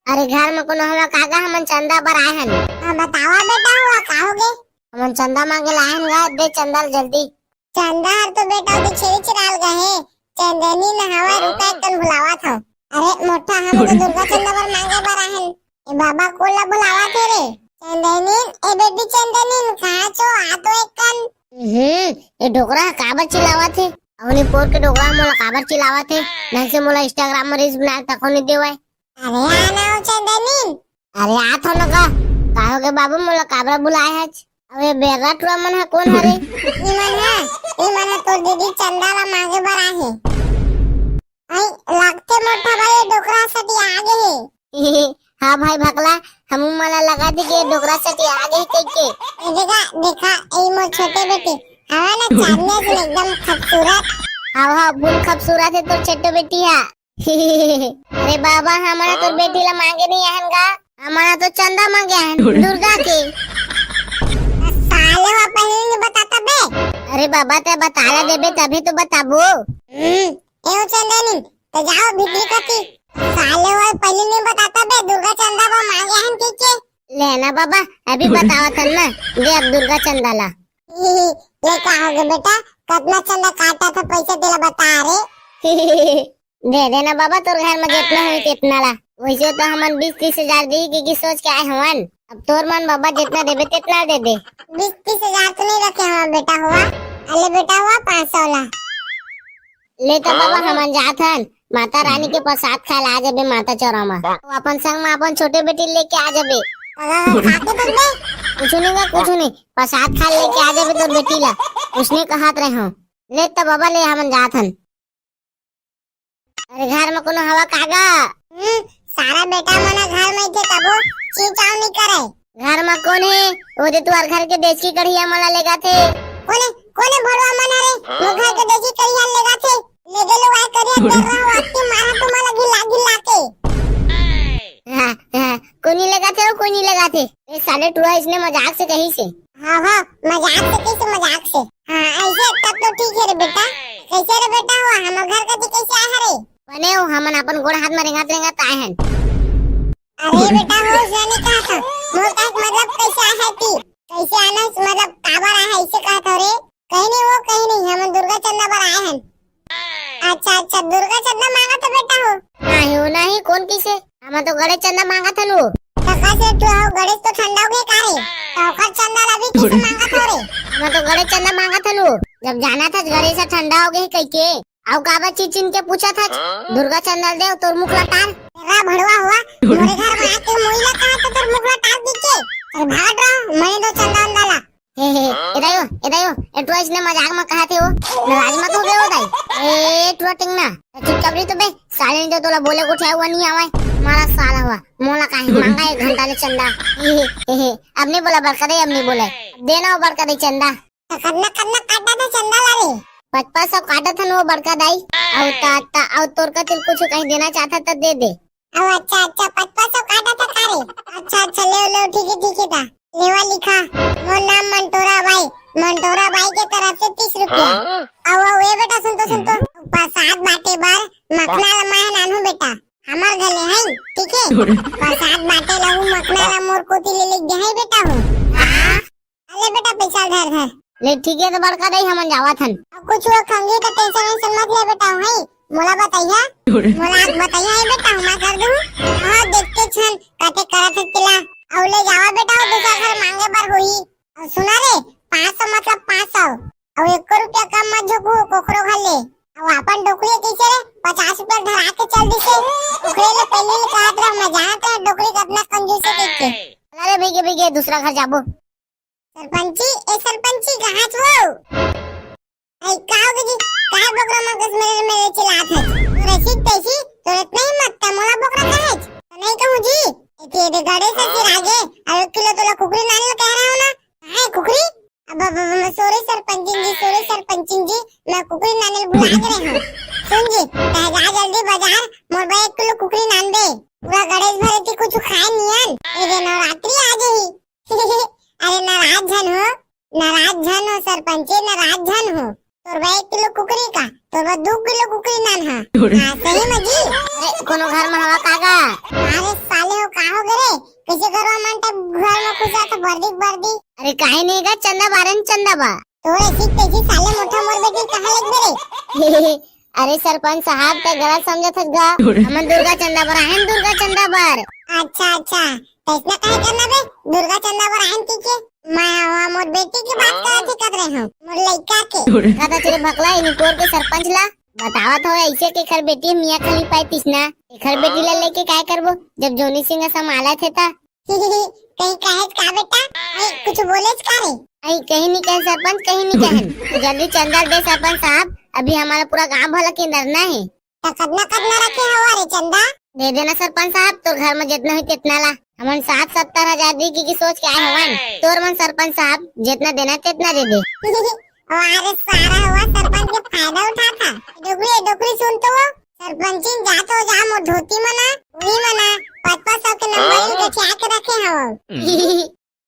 अरे घर में कोनो हवा कागा हमन चंदा बर आए हन। बतावा बेटा हुआ का होगे? हमन चंदा मांगे लाए हन गा, दे चंदा जल्दी। चंदा हर तो बेटा उदी छेड़ी चिराल गए चंदनी नहावा रुपए कन बुलावा था। अरे मोटा हम तो दुर्गा चंदा बर मांगे बर आए हन। ए बाबा कोला बुलावा थे रे चंदनी। ए बेटी चंदनी कहां छो आ तो एक कन। ये डोकरा काबर चिल्लावा थे? अवनी पोर के डोकरा मोला काबर चिल्लावा थे? नहीं से मोला इंस्टाग्राम में रील्स बना तको नहीं देवाय। अरे आना हो चंदनी। अरे आ थो लगा का हो गए बाबू मोला काबर बुलाए है? अबे बेरा टुरा मन है कौन हरे? इमन है तो दीदी चंदा ला मांगे बर आए। आई लगते मोटा भाई डोकरा सटी आगे है। हाँ भाई भकला हम मला लगा दी के डोकरा सटी आगे कह के। देखा देखा ए मो छोटे बेटी हवा ना चांदने से एकदम खूबसूरत। हाँ बुल खूबसूरत है तो छोटे बेटी है। अरे बाबा हमारा तो बेटी ला मांगे नहीं आहन गा, हमारा तो चंदा मांगे आहन दुर्गा के। साले वा पहले नहीं बताता बे। अरे बाबा ते बताला देबे तभी तो बताबो। एओ चंदनी तो जाओ भित्री कती। साले वा पहले नहीं बताता बे दुर्गा चंदा वो मांगे आहन के। लेना बाबा अभी बतावा था ना, दे अब दुर्गा चंदा ला। ले का हो गया बेटा कितना चंदा काटा था पैसा दिला बता रे। दे देना बाबा तोर घर में जितना हुई तितना ला। वैसे तो हमन 20-30 हजार दी की सोच के आए हवन। अब तोर मन बाबा जितना देबे तितना दे दे। 20-30 हजार तो नहीं रखे हवा बेटा हुआ। अले बेटा हुआ 500 ला। ले तो बाबा हमन जात हन माता रानी के प्रसाद खाए आ जाबे माता चौरा में। तो अपन संग में अपन छोटे बेटी लेके आ जाबे। खाते तक बे कुछ नहीं प्रसाद खा लेके आ जाबे तोर बेटी ला। उसने कहत रहे हो ले तो बाबा ले हमन जात हन। अरे घर में कोनो हवा कागा? सारा बेटा मना घर में थे तबो चीचाव नहीं करे। घर में कौन है? वो दे तुआर घर के देसी कढ़िया मला लेगा थे। कोने भरवा मन रे वो घर के देसी कढ़िया लेगा थे। ले गेलो आय करिया कर रहा हूं आपके मारा तुम्हारा गिला के। हां कोनी लगा थे और कोनी लगा थे। ये साले टुरा इसने मजाक से कही से। हां मजाक से कैसे मजाक से। हां ऐसे तब तो ठीक है रे बेटा। कैसे रे बेटा हुआ हम घर का जी कैसे आए रे? बने हो हमन अपन गोड़ हाथ में रेंगत आए हैं। अरे बेटा हो जाने कहा था मोर का मतलब कैसे आया है ती? कैसे आना मतलब काबर आया है इसे कहा था रे? कहीं नहीं हम दुर्गा चंदा पर आए हैं। अच्छा दुर्गा चंदा मांगा तो बेटा हो? नहीं कौन किसे? हम तो गणेश चंदा मांगा था नु। काका से तू आओ गणेश तो ठंडा हो गए का रे? तो चंदा ला भी किसे मांगा था रे? हम तो गणेश चंदा मांगा था नु। जब जाना था गणेश ठंडा हो गए कह के आउ काबा चिचिन के पूछा था दुर्गा चंदा दे तोर मुख लटार। तेरा भड़वा हुआ मोरे घर में आके मोइला कहा तो तोर मुख लटार दिखे। अरे भाग रहा मैं तो चंदा अंदाला। इदायो एटवा इसने मजाक में कहा थे वो नाराज मत हो गए हो दाई। ए टुरा टिंगना चुपचाप रही तो बे साले ने तो तोला बोले को ठेवा नहीं आवे। मारा साला हुआ मोला काहे मांगा 1 घंटा ले चंदा। अब नहीं बोला बरका दे, अब नहीं बोला देना वो बरका दे चंदा। करना काटा था चंदा ला रे 500 काटा था वो बड़का दाई। और तोर का तिल कुछ कहीं देना चाहता तो दे दे। अच्छा 500 काटा था का रे? अच्छा ले ठीक है था लेवा लिखा। वो नाम मंटोरा भाई के तरफ से 30 रुपया। अब ये बेटा सुन तो प्रसाद बाटे बार मखना ला मैं नानू बेटा हमार घले है ठीक है। प्रसाद बाटे ला मखना ला मोर कोती ले दे है बेटा हो। अरे बेटा पैसा धर ले ठीक है तो बड़का दई हमन जावत हन। कुछ वो खंगे का टेंशन मत ले बेटा है मोला बताइया है बेटा मैं कर दूं। हां देखते छन काटे करत केला औले जावा बेटा दूसरा घर मांगे बर होई। और सुना रे 500 मतलब 500 और 1 रुपया कम मत झोकू कोखरो घले। और अपन डोकरी कैसे रे 50 रुपया धरा के चल दिसे। ओकरे ले पहले ले कहत रह मैं जानत है डोकरी कितना कंजूसी देखे। अरे भईगे दूसरा घर जाबो। सरपंची कहां छो? आई काओ जी काय बकरा मगस मेरे चिल्लात है। रसीद पैसी तो इतना ही मत मोला बकरा कहे नहीं कहूं जी। तेरे गाड़ी से फिर आगे 1 किलो तोला कुकरी लाने कह रहा हूं ना। हां कुकरी अब सॉरी सरपंची जी मैं कुकरी लाने बुला के रहा हूं। सुन जी जा जल्दी बाजार मोर भाई 1 किलो कुकरी लान दे। पूरा गणेश भरे थी कुछ खाए नियन ए नवरात्रि आ गई। अरे नाराज झन हो सरपंच नाराज झन हो। तोर 1 किलो कुकरी का तोर 2 किलो कुकरी नान हा। सही में जी। अरे कोनो घर में हवा कागा? अरे साले हो बर्दी अरे काय नाही का चंदा बारन चंदा बा तो ऐसी तेजी साले मोठा मोर बेटी कहाँ लग गए अरे सरपंच साहब त्या गलत समझत हस गा हमन दुर्गा चंदा बर आहे दुर्गा चंदा बर अच्छा तैसना काहे करना बे दुर्गा चंदा पर आन के मैं हवा मोर बेटी की बात कर रहे हूँ मोर लड़का के दादा तेरे भकला इनकोर के सरपंच ला बतावत हो ऐसे के खर बेटी मियां खली पाई तिसना खर बेटी ला लेके काय करबो जब जोनी सिंह संभाला थे ता कहीं कहे का बेटा कुछ बोले का रे आई कहीं नहीं कहे सरपंच कहीं नहीं कहे तो जल्दी चंदा दे सरपंच साहब अभी हमारा पूरा गांव भला के डरना है तो कदना रखे हवा रे चंदा दे देना सरपंच साहब तो घर में जितना हो तितना ला हमन 60-70 हजार दी की सोच के आए हवन तोर मन सरपंच साहब जितना देना तितना दे दे अरे सारा हुआ सरपंच के फायदा उठा था डोकरी सुन तो सरपंच जा मोर धोती मना वही मना 500 के नंबर के क्या के रखे हवा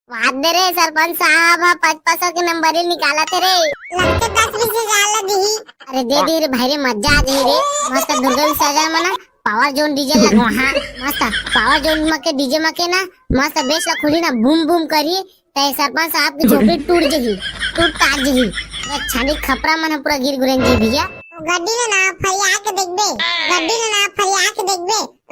बात दे रे सरपंच साहब 500 के नंबर ही निकाला थे रे लगते 10-20 हजार दी अरे दे दी रे भाई रे मजा आ गई रे मस्त दुर्गा विसर्जन मना पावर जोन डीजे लगवा हाँ मस्त पावर जोन मके डीजे मके ना मस्त बेस ला खुली ना बूम बूम करी ते सरपंच साहब की झोपड़ी टूट जही टूट ताज जही छानी खपरा मन पूरा गिर गुरन जी भैया गड्डी ना फरिया के देखबे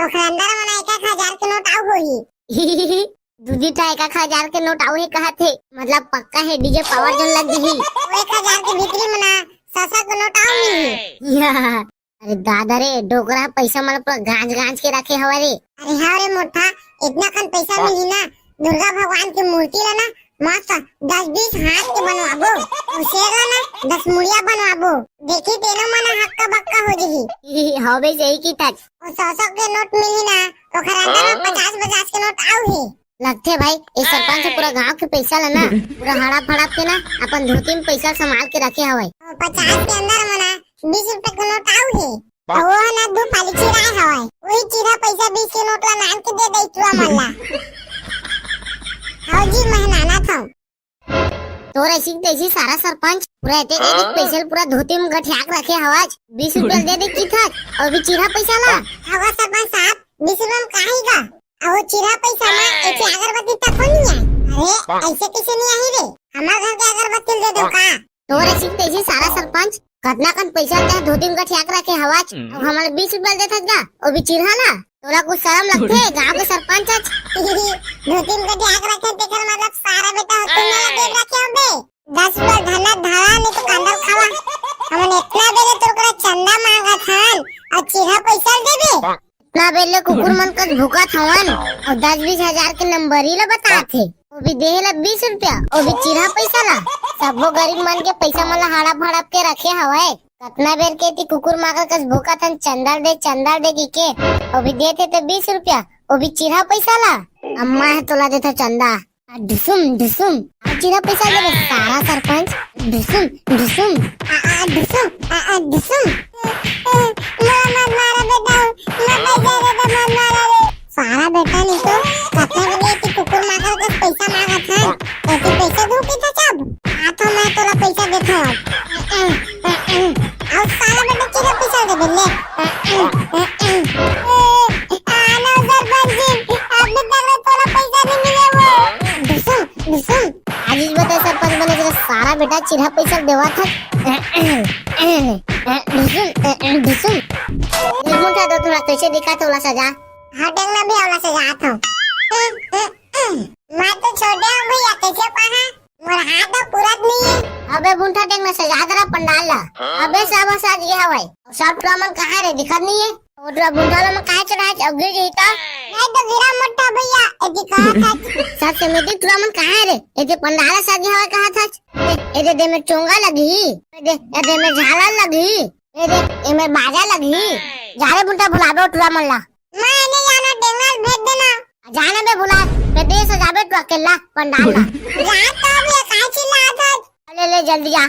ओखर अंदर मना 1000 के नोट आउ होही दूधी था 1000 के नोट आउ है कहा थे मतलब पक्का है डीजे पावर जोन लग जही 1000 के भीतरी मना 100 के नोट आउ मिली अरे दादा रे डोकरा पैसा मतलब पूरा गांज के रखे हवा रे अरे हाँ रे मोटा इतना कन पैसा मिली ना दुर्गा भगवान की मूर्ति ला ना मस्त 10-20 हाथ के बनवाबो उसे ना 10 मुड़िया बनवाबो देखी तेनो मना हक्का बक्का हो जही हवे सही की टच और 100 के नोट मिली ना ओखर अंदर में 50 के नोट आउ ही लगते भाई इस सरपंच से पूरा गांव के पैसा लेना पूरा हड़प के ना अपन धोती में पैसा संभाल के रखे हवे 50 के अंदर मना 20 रुपए का नोट आउ ही वो ना दो फाली चिराए हवे वही चिरा पैसा 20 के नोट ला नान के दे दई तुआ मल्ला हां जी मेहनाना था तो ऐसी तैसी सारा सरपंच पूरा एक पैसा पूरा धोती में गठियाक रखे हवाज 20 रुपए दे दे की था और भी चिरा पैसा ला हवा सरपंच साहब 20 रुपए में काहे का और चिरा पैसा में एक अगरबत्ती तक नहीं है अरे ऐसे कैसे नहीं आई रे हमारे घर के अगरबत्ती दे दो का तो ऐसी तैसी सारा सरपंच कतना कन पैसा दे धोती में गठियाक रखे हवाज और हमारे 20 रुपए देता जा और भी चिरा ला तोरा कुछ शर्म लगथे गांव के सरपंच धोती में गठियाक रखे तेकर मतलब सारा बेटा होते ना दे रखे होबे 10 रुपए धला धड़ा नहीं तो कांदा खावा हमन इतना दे दे तोरा चंदा मांगा थान और चिरा पैसा देबे इतना बेले कुकुर मन का भूखा थवन और 10-20 हजार के नंबर ही ला बता थे वो भी दे ला 20 रुपया और भी चिरा पैसा ला सब वो गरीब मन के पैसा मला हड़प के रखे हवाए कतना बेर के ती कुकुर मांगा कस भूखा थन चंदा दे की के और भी देते तो 20 रुपया और भी चिरा पैसा ला अम्मा है तोला देता चंदा ढुसुम चिरा पैसा दे सारा सरपंच ढुसुम सारा बेटा नहीं तो कतना बजे की कुकुर मांगा का पैसा मांगा था तो पैसा दो के था सब हाथों में तोला पैसा देता और सारा बेटा चिरा पैसा दे दे ले आना सरपंच जी अब तक तोला पैसा नहीं मिले वो आज इस बता सरपंच बने जरा सारा बेटा चिरा पैसा देवा था ढुसुम मुंडा तो थोड़ा कैसे दिखा थोड़ा सजा होटल में भी वाला से जाता हूँ मैं तो छोटे हूँ भैया कैसे पढ़ा मेरा हाथ तो पूरा नहीं है अबे बुंठा टेक में सजा दरा पंडाल ला अबे सब साज गया भाई सब ट्रामन कहाँ रे दिखत नहीं है वो ट्रा बुंठाला में कहाँ चढ़ा है अब गिर गई तो नहीं तो गिरा मोटा भैया ये कहा था सच में दी ट्रामन कहाँ रे ये पंडाल साज गया कहाँ था ये दे में चोंगा लगी ये दे में झाला लगी ये में बाजा लगी जारे बुंठा बुलाबे ट्रामन ला मैं नहीं जाना डेंगल भेज देना जाने बे बुला पेटे सजाबे तो अकेला पंडाल ला जा तो भैया कहाँ चिल्ला था ले जल्दी जा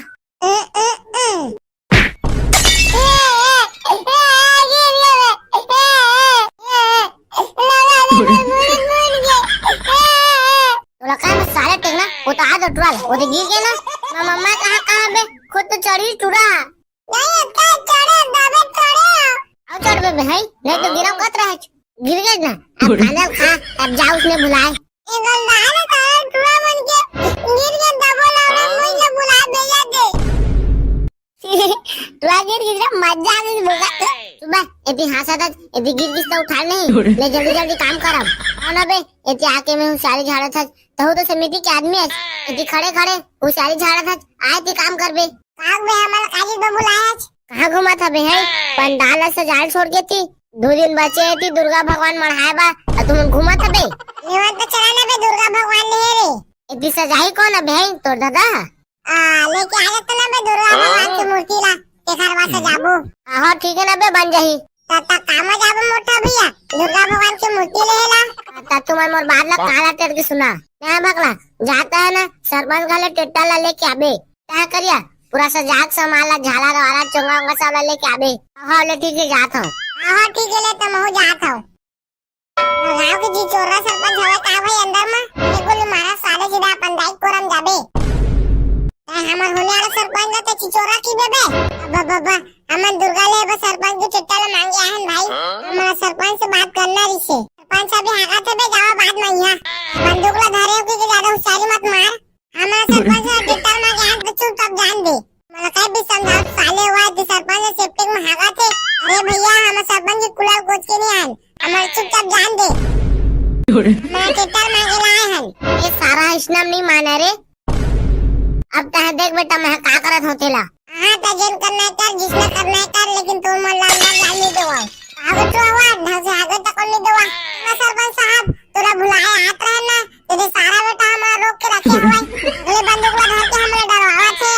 सारे टेकना उतार दो ट्रल वो गिर गया ना मम्मा कहाँ बे खुद तो चढ़ी टूरा नहीं का चढ़े दबे चढ़े अब चढ़ बे भाई नहीं तो गिरा कत रहा गिर गए ना अब खाना खा अब जा उसने बुलाए ये गंदा है ना टूरा गिर गया डबल और मुझे बुला भेजा दे। तुला गिर गिर मजा आ गई बोला सुबह एती हंसा था एती गिर गिर तो उठा नहीं ले जल्दी जल्दी काम करब और ना बे एती आके मैं सारी झाड़ा था तो समिति के आदमी है एती खड़े खड़े वो सारी झाड़ा था आए ती काम कर बे काग में हमारा काजी तो बुलाया। कहाँ घुमा था बे है पंडाल से झाड़ छोड़ के थी 2 दिन बचे थी दुर्गा भगवान मढ़ाए बा तुम घुमा था बे लेवा तो चलाना बे दुर्गा भगवान ले रे। एती सजाई कौन है बे तोर दादा लेके आया तो ना बे दुर्गा भगवान की मूर्ति ला ते घरवा से जाबो। हाँ ठीक है ना बे बन जाही ता काम जाबो मोटा भैया दुर्गा भगवान की मूर्ति लेला। ता तुम्हारे मोर बाद ला काला टेर के सुना ना भगला जाता है ना सरपंच गाले टेट्टा ला लेके आबे क्या करिया पूरा सजाक समाला झाला वाला चोंगा उंगा सब ला लेके आबे। हाँ ले ठीक है जात हूँ। हाँ ठीक है ले तुम हो जात हो। गाँव के जी चोरा सरपंच हवे का भाई अंदर में ये बोले मारा साले सीधा अपन दाई कोरम जाबे हमर होने वाला सरपंच का चिचोरा की बेबे बाबा हमन दुर्गा ले बस सरपंच के चिट्टा ले मांगे आहन भाई हमारा सरपंच से बात करना रही से सरपंच अभी आगा थे बे जावा बाद में यहाँ बंदूक ला धरे हो कि ज्यादा होशियारी मत मार हमारा सरपंच से चिट्टा मांगे आहन तो चुप जान दे मला काय भी समझाओ साले हुआ है सरपंच से सेफ्टी में आगा थे अरे भैया हमारा सरपंच की कुलाव गोच के नहीं आन हमारा चुपचाप जान दे हमारा चिट्टा मांगे लाए हन ये सारा इस्लाम नहीं माना रे अब तह देख बेटा मैं का करत होते ला हाँ तजन करना है कर जिसने करना है कर लेकिन तुम मन लाना नहीं दो आगे तो आवाज ढंग से आगे तक नहीं दो सरपंच साहब तोरा बुलाया हाथ रहना तेरे सारा बेटा हमारा रोक के रखे हुआ अगले बंदूक ला धर के हमरे डरवावा थे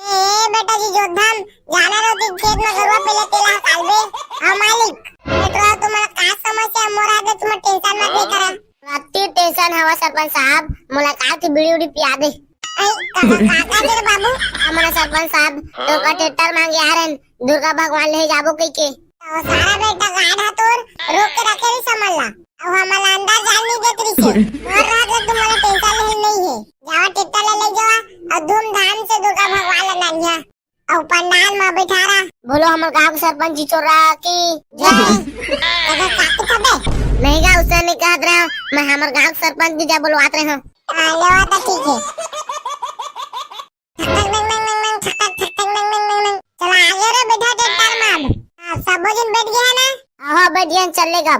ए बेटा जी जोधम जाना रोती खेत में गरुआ पहले तेला कालबे हां मालिक बेटा तुम्हारा का समस्या मोरा दे तुम टेंशन मत ले करा राती टेंशन हवा सरपंच साहब मुलाकात की बीड़ी उड़ी पिया दे काका तेरे बाबू हमारा सरपंच साहब तो का टेटर मांगे आ रहे दुर्गा भगवान ले जाबो कई के तो सारा बेटा गाढ़ा तोर रोक के रखे री समझ ला अब हमारा अंदाज जान नहीं देत रही से और रात में तुम्हारा टेंशन नहीं है जावा टेटा ले जावा और धूमधाम से दुर्गा भगवान ला नानिया और पंडाल में बैठारा बोलो हमारे गांव के सरपंच चिचोरा की जय अगर काकू थबे नहीं गा उसने नहीं कह रहा मैं हमारे गांव के सरपंच की जा बुलवात रहे हूं लेवा तो ठीक है चला आगे रे बेटा टेटर में अब सब जन बैठ गया ना हाँ बढ़िया चलेगा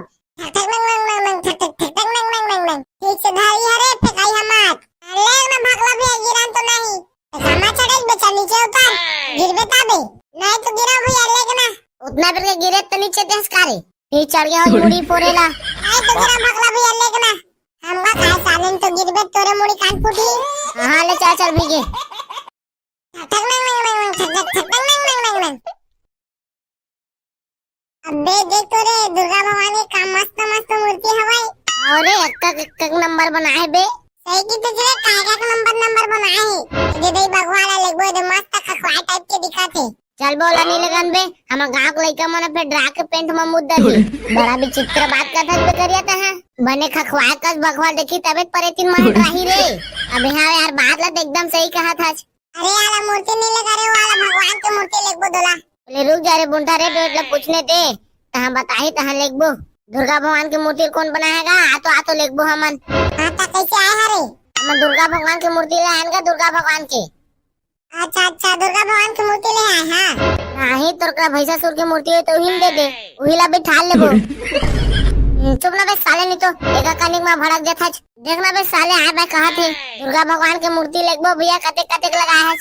ठीक से धारी है रे फेकाई हम मत ले ना भगला भी गिरान तो नहीं सामा चढ़े बेचा नीचे उतर गिरबे तबे नहीं तो गिरा भैया लेके ना उतना फिर के गिरे तो नीचे देश कारे फिर चढ़ गया और मुड़ी फोड़ेला नहीं तो गिरा भगला भैया लेके ना हमका काय सालन तो गिरबे तोरे मुड़ी कान फूटी हाँ ले चल चल भीगे अबे देख तो रे दुर्गा भवानी का मस्त मस्त मूर्ति हवाई और एक नंबर बनाए बे सही की तो जरे कागा का नंबर बनाए है दे दे भगवान लगबो दे मस्त खखवाई टाइप के दिखत है चल बोला नहीं लगन बे हम गांव के लइका मन पे ड्रा के पेंट में मुद्दा दी बड़ा विचित्र बात करत बे करिया ता है बने खखवाए कस भगवान देखी तबे परेतिन मन रही रे अबे हां यार बात ला एकदम सही कहा था अरे वाला मूर्ति नहीं लगा रे वाला भगवान की मूर्ति लगबो दोला ले रुक जा रे बुंटा रे बेट ला पूछने दे तहां बताई तहां लेगबो दुर्गा भगवान की मूर्ति कौन बनाएगा आ तो लेगबो हमन हां ता कैसे आए हरे हम दुर्गा भगवान की मूर्ति ले आएंगे दुर्गा भगवान की अच्छा दुर्गा भगवान की मूर्ति ले आए हां नहीं तोर भैंसासुर की मूर्ति है तो हिल दे दे उहिला बिठा लेबो चुप ना बे साले नहीं तो एका कनिक में भड़क जाता देखना बे साले आ बे कहा थे दुर्गा भगवान की मूर्ति लेगबो भैया कते कते लगाया है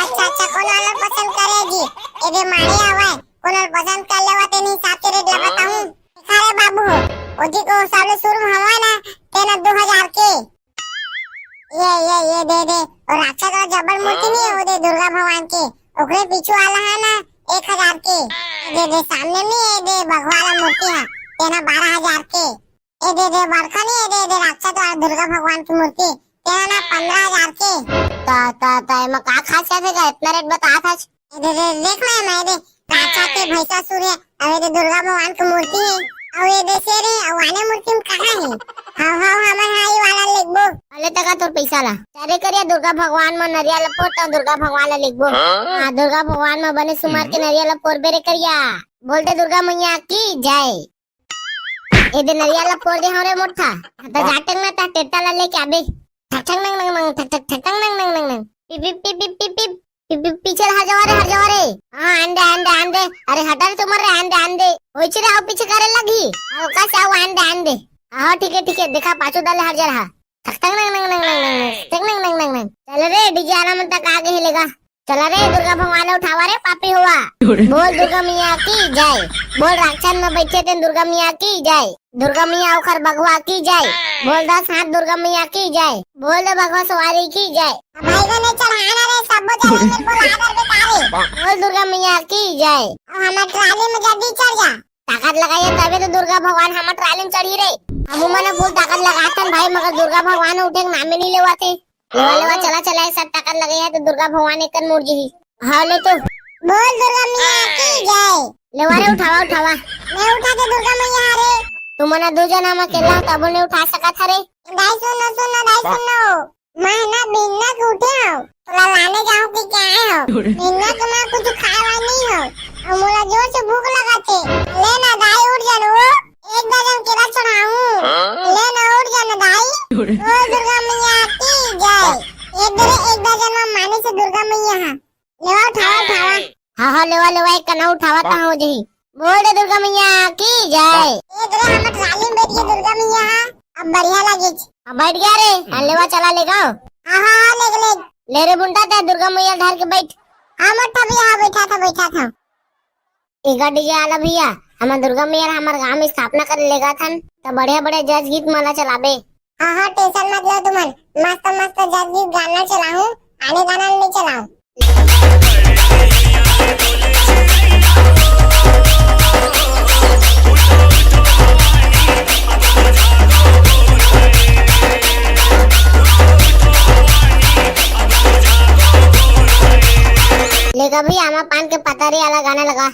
अच्छा कौन वाला पसंद करेगी एदे मारे आवे कौन वाला पसंद कर लेवा ते नहीं हिसाब से रेट लगाता हूं सारे बाबू ओजी को साले शुरू हवा ना तेना 2000 के ये दे और अच्छा का जबर मूर्ति नहीं है वो दे दुर्गा भगवान के ओकरे पीछे वाला है ना 1000 के दे सामने में ये दे भगवान मूर्ति है तेना 12000 के ए दे बड़का नहीं दे राक्षस और दुर्गा भगवान की मूर्ति तेना ना 15000 के ता मैं का खासियत है इतना रेट बता था दे देख मैं दे राक्षस के भैंसासुर है और दे दुर्गा भगवान की मूर्ति है और ये दे शेर है और वाले मूर्ति में कहां है हां हमर हाई वाला लिखबो अले तका तोर पैसा ला चारे करिया दुर्गा भगवान में नरियल फोड़ दुर्गा भगवान ला लिखबो हां दुर्गा भगवान में बने सुमार के नरियल फोड़ बेरे करिया बोलते दुर्गा मैया की जय ए दे नरियल फोड़ दे हमरे मोठा तो जाटक ना ता टेटा ला लेके आबे ठक नंग नंग नंग ठक ठक ठक टंग नंग नंग नंग नंग पिप पिप पिप पिप पिप पिप पिप पिप पीछे हट जाओ रे हाँ अंडे अंडे अंडे अरे हटा रे तुम्हारे अंडे अंडे होइछे रे आओ पीछे करे लगी आओ कैसे आओ अंडे अंडे हाँ ठीक है देखा पाछू डाले हट जा रहा ठक टंग नंग नंग नंग नंग ठक नंग नंग नंग नंग चल रे डीजे आना मन तक आगे हिलेगा चला रे दुर्गा भगवान उठावा रे पापी हुआ बोल दुर्गा मैया की जय बोल राक्षस में बैठे थे दुर्गा मैया की जय दुर्गा मैया उखर भगवा की जय बोल 10 हाथ दुर्गा मैया की जय बोल दे भगवा सवारी की जय भाई को नहीं चढ़ाना रे सब जगह मेरे को लाकर बेकारे बोल दुर्गा मैया की जय अब हमें ट्राली में जल्दी चढ़ जा ताकत लगाइए तबे तो दुर्गा भगवान हम ट्राली में चढ़ी रे हम मैंने फुल ताकत लगाता भाई मगर दुर्गा भगवान उठे नाम नहीं लेवाते लेवा चला सब ताकत लगे है तो दुर्गा भगवान एक मूर्ति ही हाँ ले तो बोल दुर्गा मैया की जय लेवा रे उठावा मैं उठा के दुर्गा मैया रे तू मना दो जना में अकेला तब नहीं उठा सका था रे दाई सुनो मैं ना बिन्ना के उठे हूँ तोला लाने जाऊँ कि क्या है हो बिन्ना के मैं कुछ खाया नहीं हो और मोला जोर से भूख लगा थे लेना दाई उठ जानो एक दर्जन केला चढ़ाऊं लेना उठ जाना दाई ओ दुर्गा मैया की जय एक दर्जन में माने से दुर्गा मैया लेवा उठावा हाँ लेवा एक कना उठावा कहाँ हो जही बोल दे दुर्गा मैया की जय एक रे हम ट्राली में बैठ के दुर्गा मैया अब बढ़िया लगे बैठ गया रे लेवा चला ले गाओ हाँ ले रे बुंटा था दुर्गा मैया ढार के बैठ हाँ मोटा भैया बैठा था एक डीजे आला भैया हमार दुर्गा मैया हमार गांव में स्थापना कर लेगा था तो बढ़िया जज गीत माला चलाबे हाँ टेंशन मत लो तुमन मस्त जज गीत गाना चलाऊं आने गाना नहीं चलाऊं लेगा भैया हमार पान के पतारी वाला गाना लगा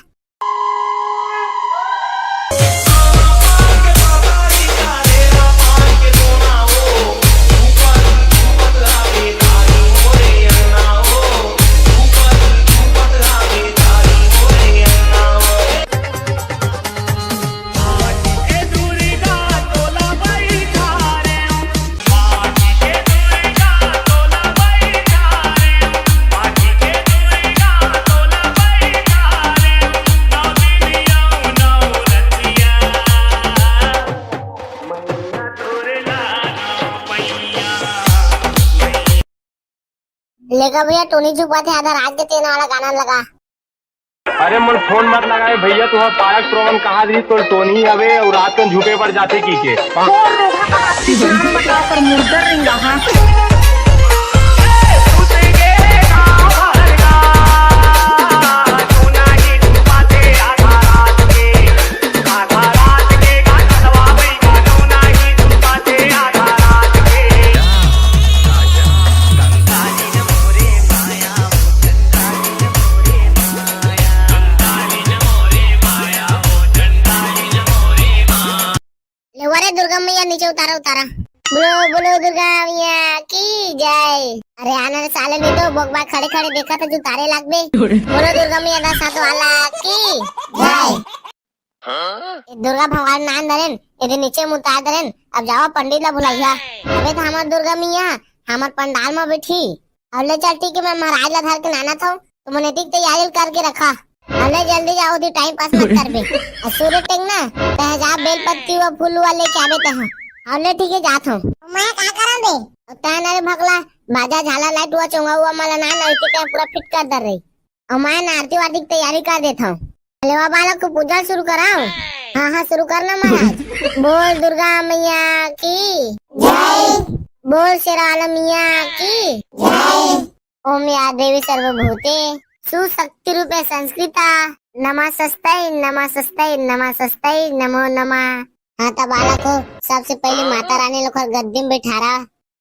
लेगा भैया टोनी चुपा थे आधा रात के तेना वाला गाना लगा अरे मन फोन मत लगाए भैया तुम्हारा पारक श्रवण कहा दी तो टोनी अबे और रात को झुके पर जाते की के दुर्गा मैया नीचे उतारा बोलो दुर्गा मैया की जय अरे आना साले नहीं तो बोगबा खड़े देखा था जो तारे लाग बे बोलो दुर्गा मैया दा साथ वाला की जय दुर्गा भगवान नाम धरेन इधर नीचे मुतार धरेन अब जाओ पंडित ला बुलाइया अबे तो हमार दुर्गा मैया हमार पंडाल में बैठी अब ले चल ठीक है मैं महाराज ला धर के नाना था तो मैंने ठीक तैयारी करके रखा अरे जल्दी जाओ दी टाइम पास मत कर बे सूर्य टेंग ना तहजाब बेल पत्ती व फूल वाले क्या बे तह अरे ठीक है जात हूं मैं का करम बे तय ना रे भगला बाजा झाला लाइट हुआ चोंगा हुआ मला ना नैतिक का पूरा फिट कर दे रही और मैं आरती वारती की तैयारी कर देता हूँ लेवा बालक को पूजा शुरू कराऊं हाँ शुरू करना महाराज बोल दुर्गा मैया की जय बोल शेरा मैया की जय ओम या देवी सर्वभूते सुशक्ति रूपे संस्कृता नमस्तै नमो नमः हाँ तब बालक को सबसे पहले माता रानी लोग गद्दी में बैठारा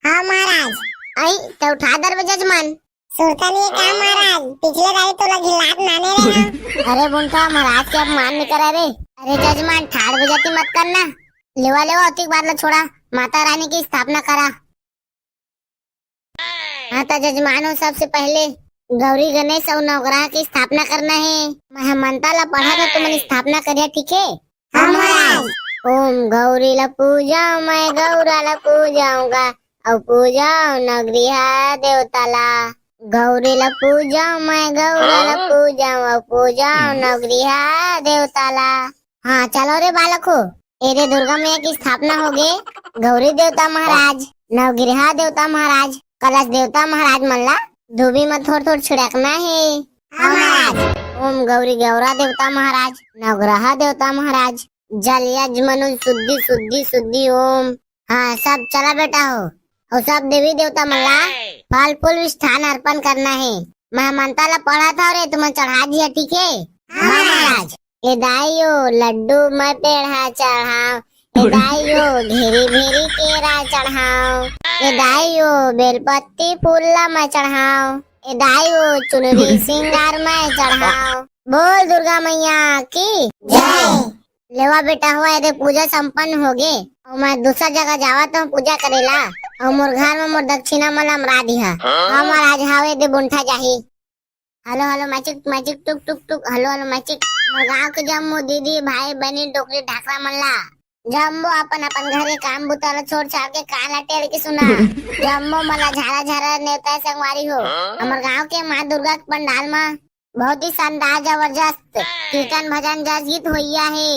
हाँ महाराज आई तो उठा दर जजमान सुल्तान ये क्या महाराज पिछले बारी तो लगिलात माने रे अरे बुंटा महाराज के अपमान नहीं करे रे अरे जजमान ठाड़ बजाती मत करना लेवा अतिक बार छोड़ा माता रानी की स्थापना करा हाँ तो जजमान हो सबसे पहले गौरी गणेश और नवग्रह की स्थापना करना है मैं मंत्र ला पढ़ा था तो मैंने स्थापना करिया ठीक है हाँ महाराज ओम गौरी ला पूजा मैं गौरा ला पूजाऊंगा और पूजा नगरिहा देवताला गौरीला पूजा मैं गौराला पूजा और पूजा नगरिहा देवताला। हाँ चलो रे बालको, एरे दुर्गा मैया की स्थापना हो गए। गौरी देवता महाराज, नवग्रह देवता महाराज, कलश देवता महाराज मल्ला धोबी में थोड़ छिड़कना है। हाँ महाराज। ओम गौरी गौरा देवता महाराज, नवग्रह देवता महाराज, जल यज मनु शुद्धि शुद्धि शुद्धि ओम। हाँ सब चला बेटा हो। और सब देवी देवता मल्ला फल फूल विष्ठान अर्पण करना है। मैं मंत्र ला पढ़ा था और तुम्हें चढ़ा दिया, ठीक है? हाँ महाराज। ए दाइयो लड्डू मैं पेड़ा चढ़ाओ, ए दाइयो घेरी भेरी केरा चढ़ाओ, ए दाइयो बेलपत्ती फूल मैं चढ़ाओ, ए दाइयो चुनरी सिंगार मैं चढ़ाओ। बोल दुर्गा मैया की जय। लेवा बेटा हुआ यदि पूजा संपन्न हो गए और मैं दूसरा जगह जावा तो पूजा करेला और मोर घर में मोर दक्षिणा मला मरा दिया। हाँ महाराज हावे दे बुंठा जाही। हेलो हेलो मैचिक मैचिक टुक टुक टुक हेलो हेलो मैचिक। मोर गाँव के जम्मो दीदी भाई बहनी डोकरी ढाकरा मल्ला जम्मो अपन अपन घरे काम बुताला छोड़ छाड़ के काला टेर के सुना जम्मो मला झारा झारा नेता संगवारी हो। हमार गाँव के माँ दुर्गा के पंडाल में बहुत ही शानदार जबरदस्त कीर्तन भजन जस गीत होइया है।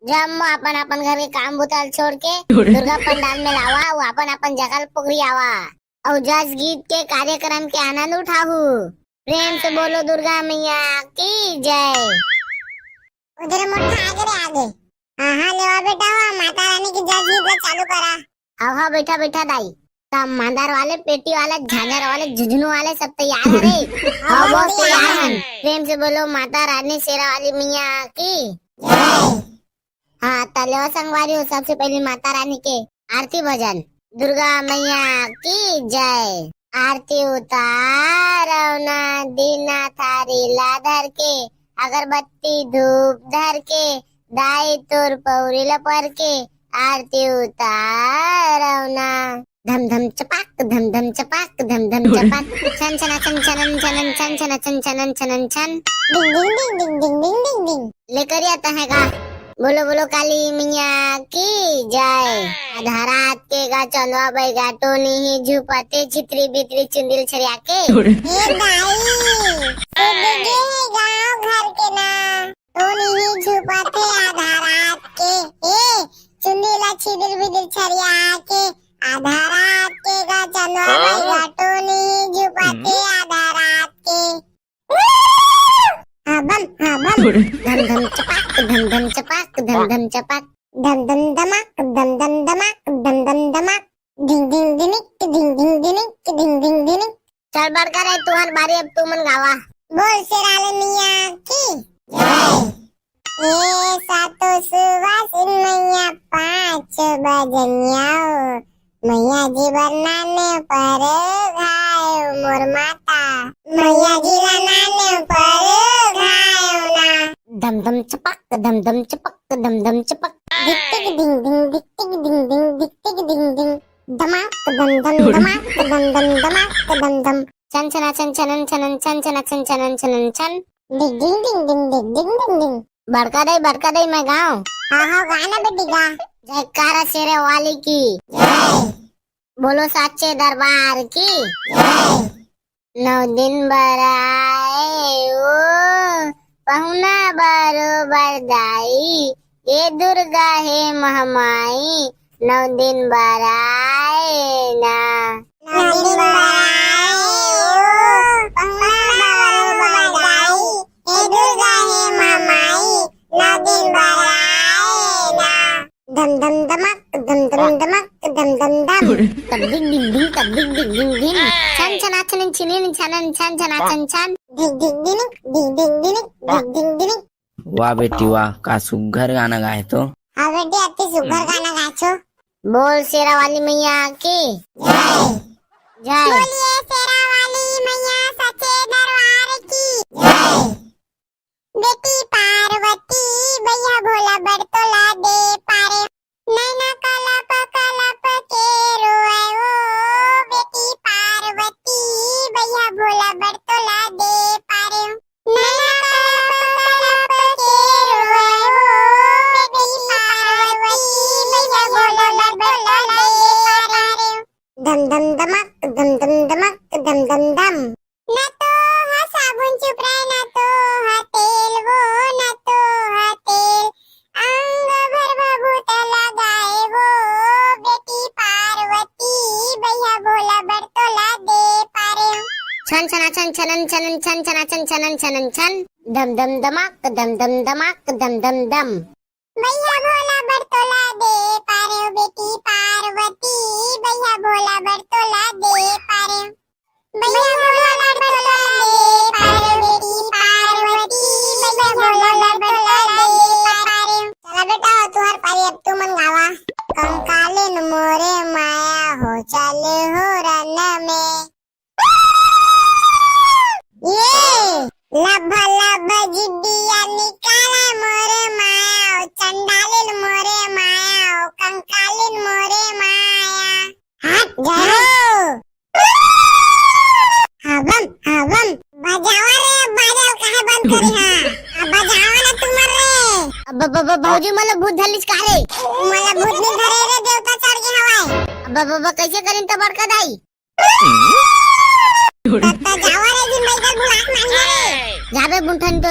जम्मो अपन अपन घर के काम बुताल छोड़ के दुर्गा पंडाल में लावा वो अपन अपन जगह पुगरी आवा और जस गीत के कार्यक्रम के आनंद उठाऊ। प्रेम से बोलो दुर्गा मैया की जय। उधर मोटा आगे रे आगे। हाँ लेवा बेटा हुआ माता रानी की जय गीत चालू करा। हाँ बैठा बैठा दाई। सब मांदार वाले पेटी वाले झांझर वाले झुझुनू वाले सब तैयार है रे। हाँ बहुत तैयार हैं। प्रेम से बोलो माता रानी शेरा वाली मैया की जय। हाँ तलेवा संगवारी हो। सबसे पहले माता रानी के आरती भजन। दुर्गा मैया की जय। आरती उतारो ना दीना थारी ला धर के, अगरबत्ती धूप धर के, दाई तोर पौरी ला पर के, आरती उतारो ना। धम धम चपाक धम धम चपाक धम धम चपाक छन छन छन छन छन छन छन छन छन छन छन डिंग डिंग डिंग डिंग डिंग डिंग डिंग डिंग। लेकर आता है गा। बोलो बोलो काली मैया की जय। आधा रात के गा चंदवा बैगा टोनी ही झुपते छितरी बितरी चुंदिल छरिया के। ए दाई सुबह गाँव घर के ना टोनी ही छुपाते आधा रात के। ए चुंदीला छिदिल बिदिल छरिया के आधा रात के गा चंदवा बैगा टोनी ही छुपाते आधा रात के। हाँ बम धम धम चपाक धम धम चपाक धम धम चपाक धम धम धमाक धम धम धमाक धम धम धमाक डिंग डिंग डिनिक डिंग डिंग डिनिक डिंग डिंग डिनिक। चल बढ़कर है तुम्हारी बारी, अब तू मन गावा। बोल शेराले मिया की जय। ये सातो सुवासिन मैया पाँच बजनिया मैया जी बनाने पर घायो मोर माता मैया जी बनाने पर घायो ना। धम धम चपक धम धम चपक धम धम चपक दिक टिक डिंग डिंग दिक टिक डिंग डिंग दिक टिक डिंग डिंग धमाक धम धम धमाक धम धम धमाक धम धम छन छना छन छनन छनन छन छना छन छनन छनन छन डिग डिंग डिंग डिंग डिग डिंग डिंग डिंग। बड़का दई मैं गाँव। हाँ हाँ गाना बेटी गा। जयकारा शेरे वाली की जय। बोलो साचे दरबार की जय। 9 दिन बराए ओ पहुना बरोबर दाई, ये दुर्गा है महामाई 9 दिन बराए ना। 9 दिन बराए ओ पहुना बरोबर दाई, ये दुर्गा है महामाई 9 दिन बराए ना। धम धम धमक धम धम धमक धम धम धम तब डिंग डिंग डिंग तब डिंग डिंग डिंग डिंग छन छना छन छिनिन छनन छन छना छन छन डिग डिग डिनिक डिग डिग डिनिक डिग डिग डिनिक। वाह बेटी वाह, का सुघर गाना गाए तो। हाँ बेटी अति सुघर गाना गाछो। बोल शेरा वाली मैया की जय। जय। बोलिए शेरा वाली मैया सच्चे दरबार की जय। बेटी पार्वती भैया भोला बरतोला दे पारे नैना कलप के रोए ओ बेटी पार्वती भैया भोला बरतोला दे पारे नैना कलप के रोए ओ बेटी पार्वती भैया भोला बरतोला दे पारे धम धम धमक धम धम धमक धम धम धम। ना तो हा साबुन चुप रहे ना तो हा तेल वो ना तो हा तेल अंग भर भभूत लगाए वो बेटी पार्वती भैया भोला बरतोला दे पारे। छन छना छन छनन छनन छन छना छन छनन छनन छन धम धम धमाक धम धम धमाक धम धम धम। भैया भोला बरतोला दे पारे बेटी पार्वती भैया भोला बरतोला दे पारे। भैया भोला बरतोला दे पारे बेटी पार्वती भैया भोला बरतोला दे पारे। चला बेटा तुहार पारी अब तू मन गावा। कंकालिन मोरे माया हो चले हो रन में ये लभ लभ जिड्डिया निकाला मोरे माया चंडालिन मोरे माया कंकालिन मोरे माया। हाथ जाओ हवम हवम बजावा रे बाजल काहे बंद करी हा बजावा ना तुमर रे। अब भाऊजी मला भूत झालीच का रे? मला भूत नहीं धरे रे देवता चढ़ के हवाय। अब कैसे करीन तो बड़का दाई? तत्ता जावा रे जी मैगल बुलाक मान रे। जाबे बुंठन तो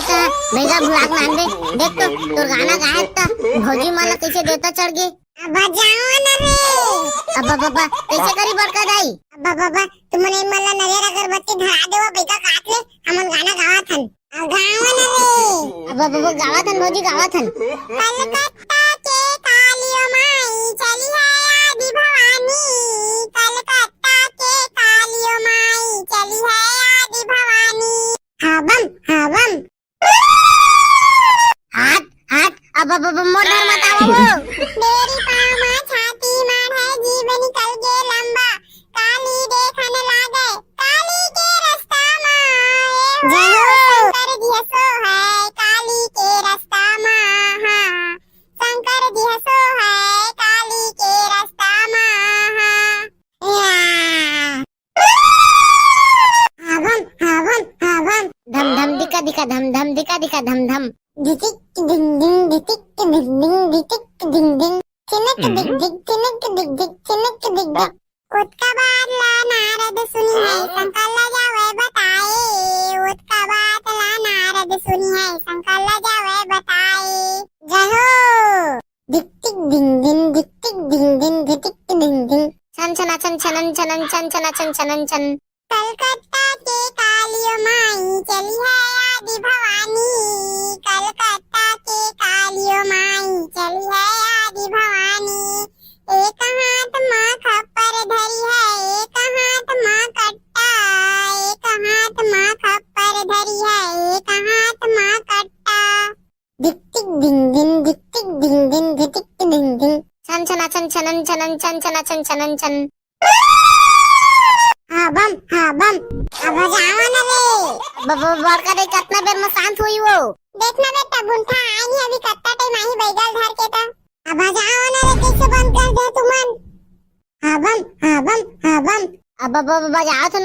मेगा भुलाक मान दे। देख तो तोर गाना गायब था भौजी माला कैसे देवता चढ़ गए। बजावा ना रे। अब कैसे करी बड़का दाई? बाबा तुमने मला नरेर अगरबत्ती धरा देवा बेका काट ले हमन गाना गावत हन गावा ना रे। अब गावात हन भौजी गावात हन। कलकत्ता के कालियो माई चली है आदि भवानी कलकत्ता के कालियो माई चली है आदि भवानी। हवम हवम हाथ हाथ अब मोटर मत आओ। मेरी पाँव में छाती मार है जीवन निकल गे लंबा काली देखन लागे काली के रास्ता में शंकर जी सो है काली के रास्ता में हाँ शंकर जी सो है काली के रास्ता में हाँ। हवम हवम हवम धम धम दिका दिका धम धम दिका दिका धम धम। धिटिक डिंग डिंग धिटिक डिंग डिंग धिटिक डिंग डिंग चिनक डिग डिग चिनक डिग डिग चिनक डिग डिग। उसका बादला नारद सुनी है शंकर जावे बताए उसका बादला नारद सुनी है शंकर जावे बताए। जहो धिटिक डिंग डिंग धिटिक डिंग डिंग धिटिक डिंग डिंग। छन छना छन छनन छनन छन छना छन छनन छन। कलकत्ता के कालियो माई चली है आदि भवानी कलकत्ता के कालियो माई चली है आदि भवानी। एक हाथ माँ खप्पर धरी है एक हाथ माँ कट्टा एक हाथ माँ खप्पर धरी है एक हाथ माँ कट्टा। धिटिक डिंग डिंग धिटिक डिंग डिंग धिटिक डिंग डिंग। छन छना छन छनन छनन छन छना छन छनन छन। हवम हवम अब जावा ना रे। बड़का दाई कितना बेर में शांत हुई वो? देखना बेटा बुंठा आई नहीं अभी कत्ता टाइम आई बैगल धर के ता अब जाओ ना रे कैसे बंद कर दे तुमन। हवम हवम हवम अब बजाओ थन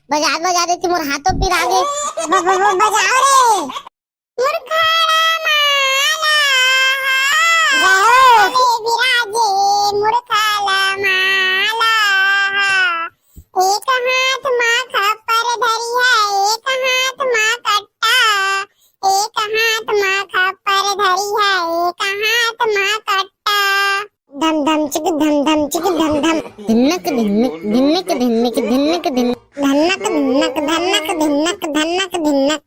बजा देती मोर हाथों पिर आगे। बजाओ रे मुरखाड़ा माला जय विराजे मुरखाड़ा माला। एक हाथ माँ खप्पर धरी है एक हाथ माँ कट्टा एक हाथ माँ खप्पर धरी है एक हाथ माँ कट्टा। धम धम चिक धम धम चिक धम धम धिन्नक धिन्नक धिन्नक धिन्नक धिन्नक धिन्नक धन्नक धन्नक धन्नक धन्नक धन्नक धन्नक।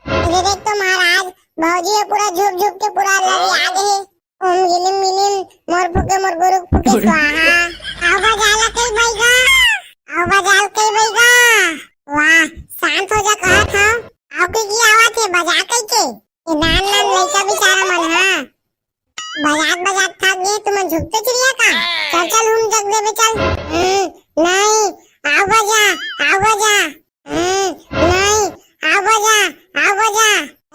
इधर देख तो महाराज भौजी है पूरा झुक झुक के पूरा लगे आगे है। ओम गिलिम मिलिम मोर फुके मोर गुरु फुके स्वाहा। आवा जाला कई बैगा आवा जाल कई बैगा। वाह शांत हो जा कहा था आओ की आवाज है बजा कई के ये नान नान लइका बेचारा मन हां बजात बजात थक गए तुम झुकते चिड़िया का। चल चल हम जग दे बे चल। नहीं आवा जा नहीं आवा जा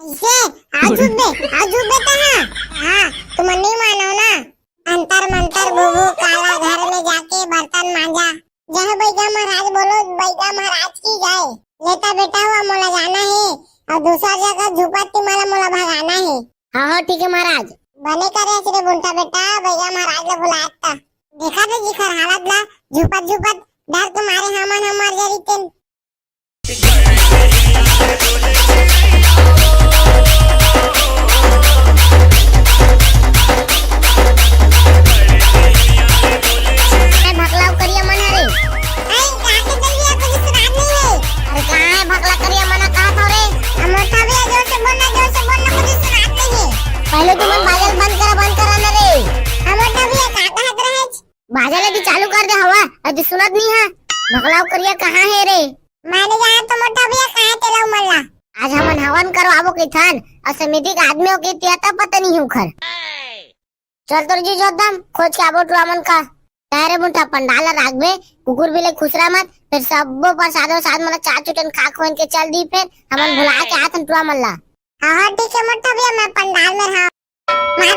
ऐसे आजू बेटा हाँ तुम नहीं मानो ना। अंतर मंतर बुबू काला घर में जाके बर्तन मांजा जहाँ बैगा महाराज बोलो बैगा महाराज की जाए। लेता बेटा हुआ मोला जाना है और दूसरा जगह झुपत्ती माला मोला भगाना है। हाँ ठीक है महाराज। बने करे श्री बुंटा बेटा बैगा महाराज ने बुलाता देखा तो जिखर हालत ला झुपत झुपत डर के मारे हमन मर जारी तेन। भगलाव करिया मन रे। आई काके जल्दी कुछ सुनात नहीं है। अरे कहाँ है भगला करिया मना कहा था रे? मोटा भैया जोर से बोलना कुछ सुनात नहीं है। पहले तुम बाजल बंद करा ना रे। मोटा भैया काका हत रहे। बाजल यदि चालू कर दे हवा यदि सुनत नहीं है। भगलाव करिया कहाँ है रे? माने जहाँ तो मोटा भैया कहाँ चला मल्ला। आज हमन हवन करवाबो के थन और समिति के आदमियों के तियाता पता नहीं उखर। चल तोर जी जोदम खोज के आबो टुआमन का तारे मुठा पंडाला राखबे कुकुर बिले खुसरा मत फिर सबो प्रसादो साथ मला चार चुटन खा खोन के चल दी फिर हमन भुला के आथन टुआमन ला। हाँ ठीक है मोटा भैया मैं पंडाल में रहा। मार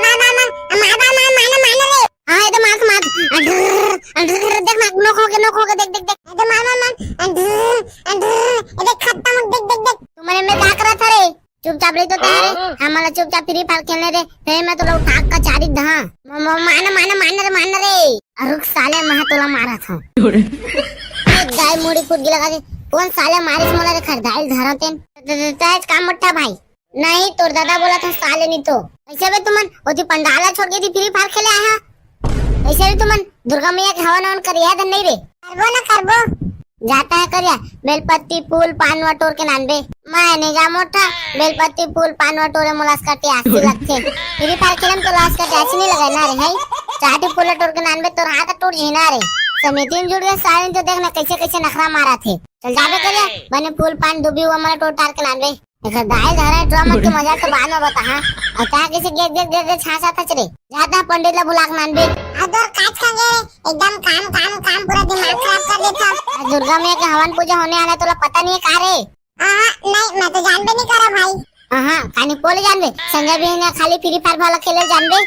रे। हाँ ये तो मात देख नोख के देख ये देख खत्म देख। तुम्हारे में क्या करा था रे? चुपचाप रही तो तारे हमारा चुपचाप फ्री फायर खेलने रे फिर मैं तो उठा का चारी दहा मान रे। रुक साले महा तोला मारा था। गाय मुड़ी फुट गिला के कौन साले मारिस मोला रे खरदाइल धरतेन तेज काम मट्टा भाई नहीं तोर दादा बोला था साले नहीं तो ऐसे भी तुमन ओती पंडाला छोड़ के थी फ्री फायर खेले आया ऐसे भी तुमन दुर्गा मैया के हवन हवन करिया धन नहीं रे करबो जाता है करिया बेलपत्ती फूल पान वटोर के नानबे मैं जा मोटा बेलपत्ती फूल पान वटोरे मुलास का आसी लगते फ्री फायर खेलम तो लास का आसी नहीं लगे ना रे है चाटी फूल टोर के नानबे तोर हाथ टूट जीना रे समिति में जुड़ गए सारे तो देखना कैसे नखरा मारा थे चल जाबे करिया बने फूल पान दुबी हुआ हमारा टोर टार के नानबे दाल धरा ड्रामा के मजा तो बाद में बता। हाँ और क्या कैसे गेट छासा था चले जाता पंडित ला बुलाक नानबे अदर काच का गे एकदम काम पूरा दिमाग खराब कर देता। दुर्गा मैया के हवन पूजा होने वाला तो पता नहीं है का रे? नहीं मैं तो जानबे नहीं करा भाई। हाँ कानी बोले जानबे संजय भी ने खाली फ्री फायर वाला खेले जानबे।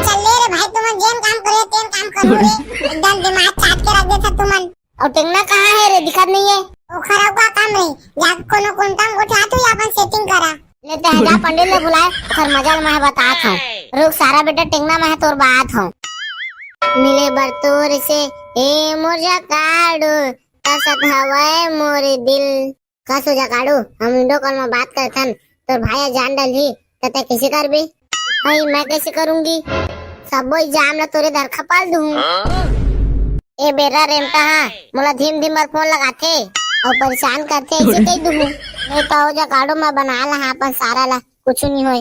चल ले रे भाई तुम जेन काम करे तेन काम करो रे एकदम दिमाग चाट के रख देता तुमन। और टेंगना कहाँ है रे? दिखत नहीं है। ओ खराब का काम रे या कोनो कुंटम उठा तो अपन सेटिंग करा लेते हैं जा पंडित ले बुलाए और मजा मैं बतात हूँ रुक सारा बेटा टेंगना मैं तोर बात हूँ मिले बरतोर से ए मोरजा काडू तसत हवाए मोरे दिल का सोजा काडू हम वीडियो कॉल में बात करथन तोर भाई जान डाली तते कैसे करबे? भाई मैं कैसे करूंगी सबो एग्जाम ला तोरे दर खपाल दूं ए बेरा रेमता हाँ मोला धीम धीम फोन लगाते और परेशान करते ऐसे कई दूं नहीं तो हो जा काडो मैं बना ला हाँ अपन सारा ला कुछ नहीं होए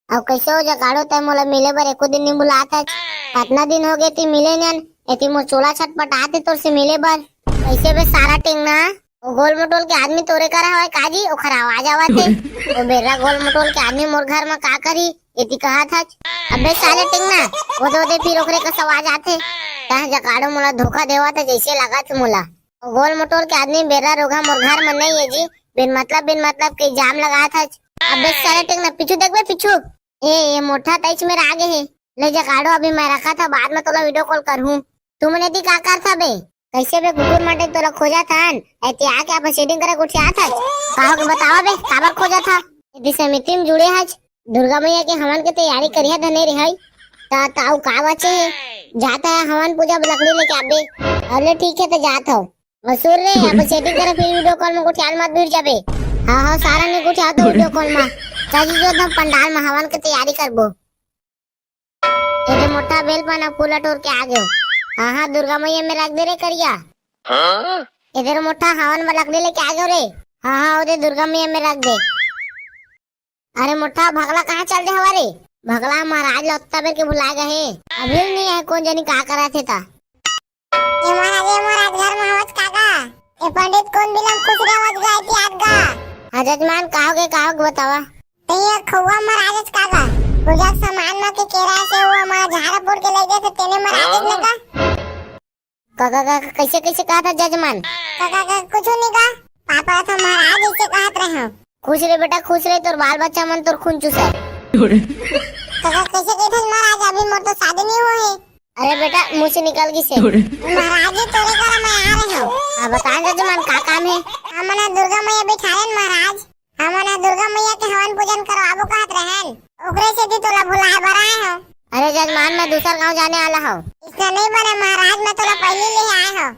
और कैसे हो जा काडो तय मोला मिले बर एको दिन नहीं बुलाता कितना दिन हो गए ती मिले नन एती मोर चोला छटपट आते तोर से मिले बर कैसे बे सारा टेंगना वो गोल मटोल के आदमी तोरे करा है काजी ओखर आवाज आवाते वो बेरा गोल मटोल के आदमी मोर घर में का करी एती कहा था अबे साले टेंगना वो दे फिर ओखरे का आवाज आते कहा जकाड़ो मोला धोखा देवा था जैसे लगा थे मोला गोल मटोल के आदमी बेरा रोगा मोर घर में नहीं है जी बिन मतलब के जाम लगा था अबे साले टेंगना पीछू देख बे पीछू ये मोटा तैच मेरा आगे है ले जकाड़ो अभी मैं रखा था बाद में तोला वीडियो कॉल करूँ तुमने दी का कर था बे कैसे बे कुकुर मटे तोला खोजा था ऐते आके आप सेटिंग करे कुछ आता काहो के बतावा बे काबर खोजा था यदि समिति में जुड़े हज दुर्गा मैया के हवन के तैयारी करिया धने रे हई ताऊ का बचे है जाता है हवन पूजा लकड़ी लेके आबे अरे ठीक है तो जात हो वसूल रे अब सेटिंग करे फिर वीडियो कॉल में कुछ मत भूल जाबे। हाँ सारा ने कुछ आता वीडियो कॉल में चाची जो एकदम पंडाल में हवन के तैयारी करबो ये मोटा बेल पाना फूला टोर के आ गयो। हाँ दुर्गा मैया में रख दे रे करिया इधर मोटा हवन में लकड़ी लेके आ गयो रे। हाँ उधर दुर्गा मैया में रख दे। अरे मोटा भगला कहाँ चल दे हवारे भगला महाराज लौटता बेर के बुला गए अभी नहीं है कौन जानी का करा थे ता ये महाराज घर में आवाज काका ये पंडित कौन बिलम खुश रे आवाज गाय थी आज का जजमान कहोगे बतावा तो ये खौवा महाराज काका पूजा सामान में के केरा से वो हमारा झाड़ापुर के ले गए थे तेने महाराज ने का काका कैसे कहा था जजमान काका कुछ नहीं कहा पापा था महाराज इसे कहत रहे हो खुश रे बेटा खुश रे तोर बाल बच्चा मन तोर खून चूसा काका कैसे कहते महाराज अभी मोर तो शादी नहीं हुई है। अरे बेटा मुँह से निकल गई से महाराज जी तोरे घर में आ रहे हो बता जजमान का काम है? हमने दुर्गा मैया बिठाएन महाराज हमने दुर्गा मैया के हवन पूजन करवाबो कहत रहन ओकरे से दी तोला भुलाए बराए हो। अरे जजमान मैं दूसरा गांव जाने वाला हूँ इसका नहीं बने महाराज मैं तोला पहले ले आए हो